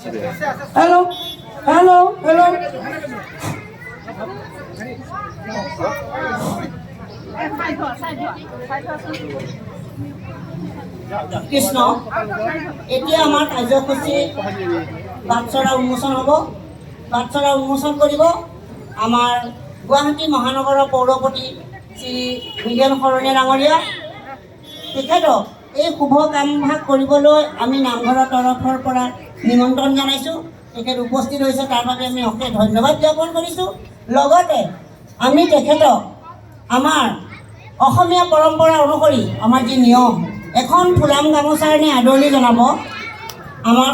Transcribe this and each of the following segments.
Hello, hello, hello. Krishna এতিয়া আমাৰ কাৰ্যসূচী বাটচৰা উন্মোচন হ'ব। বাটচৰা উন্মোচন কৰিব আমাৰ গুৱাহাটী মহানগৰৰ পৌৰপতি শ্ৰী বিৰেণ শৰণীয়া ডাঙৰীয়া। তেখেতক এই শুভ কামভাগ কৰিবলৈ আমি নামঘৰৰ তৰফৰ পৰা নিমন্ত্ৰণ জনাইছোঁ। তেখেত উপস্থিত হৈছে, তাৰ বাবে আমি অশেষ ধন্যবাদ জ্ঞাপন কৰিছোঁ। লগতে আমি তেখেতক আমাৰ অসমীয়া পৰম্পৰা অনুসৰি আমাৰ যি নিয়ম, এখন ফুলাম গামোচাৰে আদৰণি জনাব আমাৰ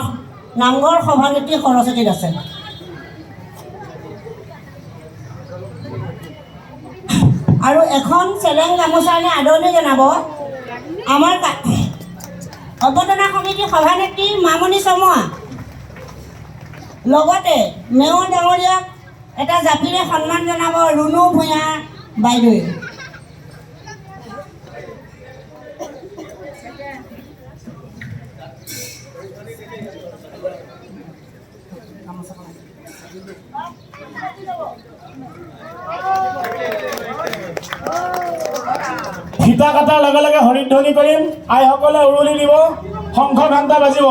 নামঘৰ সভানেত্ৰী সৰস্বতী দাসে। আৰু এখন চেলেং গামোচাৰে আদৰণি জনাব আমাৰ অৱতৰণা সমিতিৰ সভানেত্ৰী মামণি চমুৱা। লগতে মেয়ৰ ডাঙৰীয়াক এটা জাপিৰে সন্মান জনাব ৰুণু ভূঞা বাইদেৱে। ফিতা কাটাৰ লগে লগে হৰিধ্বনি কৰিম, আইসকলে উৰুলি দিব, শংখ ঘণ্টা বাজিব।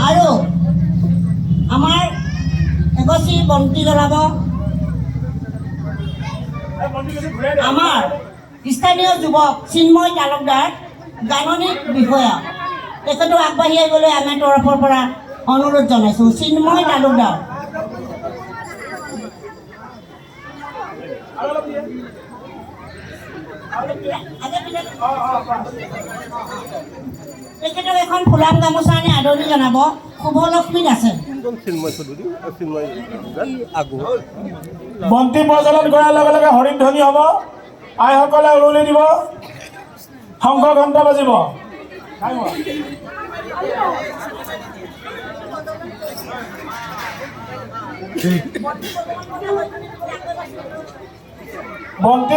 আৰু আমাৰ এগছি বন্তি জ্বলাব আমাৰ স্থানীয় যুৱক চিন্ময় তালুকদাৰ, গাণনিক বিষয়া। তেখেতক আগবাঢ়ি আহিবলৈ আমাৰ তৰফৰ পৰা অনুৰোধ জনাইছোঁ। চিন্ময় তালুকদাৰ। তেখেতক এখন ফুলাম গামোচাৰে আদৰণি জনাব শুভলক্ষ্মী দাসে। বন্তি প্ৰজ্বলন কৰাৰ লগে লগে হৰিধ্বনি হ'ব, আইসকলে উৰুলি দিব, শংখ ঘণ্টা বাজিব। বন্তি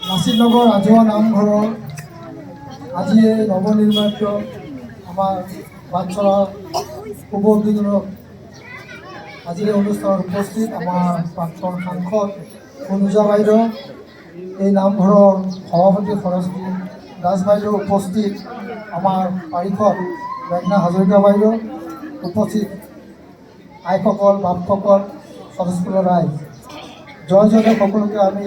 নাচিনগৰ ৰাজহুৱা নামঘৰৰ আজি নৱনিৰ্মিত আমাৰ বাটচৰা শুভ উদ্বোধনত আজিৰ অনুষ্ঠানত উপস্থিত আমাৰ প্ৰাক্তন সাংসদ অনুজা বাইদেউ, এই নামঘৰৰ সভাপতি সৰস্বতী দাস বাইদেউ উপস্থিত, আমাৰ পাৰিষদ মেঘনা হাজৰিকা বাইদেউ উপস্থিত, আইসকল, বাপসকল, সদস্যসকলৰ ৰাইজ, জয় জয় সকলোকে আমি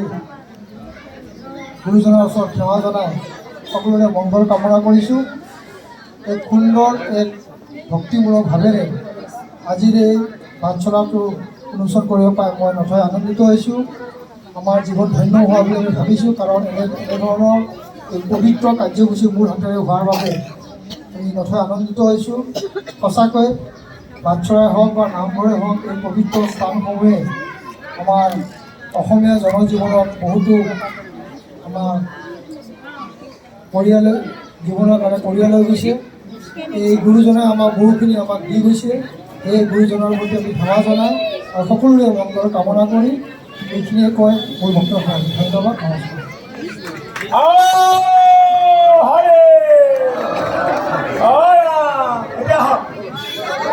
গুৰুজনৰ ওচৰত সেৱা জনাই সকলোৰে মংগল কামনা কৰিছোঁ। এক সুন্দৰ এক ভক্তিমূলক ভাৱেৰে আজিৰ এই বাটচৰাটো উন্মোচন কৰিব পাই মই নথৈ আনন্দিত হৈছোঁ। আমাৰ জীৱন ধন্য হোৱা বুলি আমি ভাবিছোঁ, কাৰণ এনেধৰণৰ এই পবিত্ৰ কাৰ্যসূচী মোৰ হাতেৰে হোৱাৰ বাবে আমি নথৈ আনন্দিত হৈছোঁ। সঁচাকৈ বাটচৰাই হওক বা নামঘৰে হওক, এই পবিত্ৰ স্থানসমূহে আমাৰ অসমীয়া জনজীৱনত বহুতো আমাৰ জীৱনৰ কাৰণে কঢ়িয়াই গৈছে। এই গুৰুজনে আমাক বহুখিনি আমাক দি গৈছে। এই গুৰুজনৰ প্ৰতি আমি সেৱা জনাই আৰু সকলোৰে মংগল কামনা কৰি এইখিনিয়ে কয় মোৰ বক্তব্য। ধন্যবাদ, নমস্কাৰ।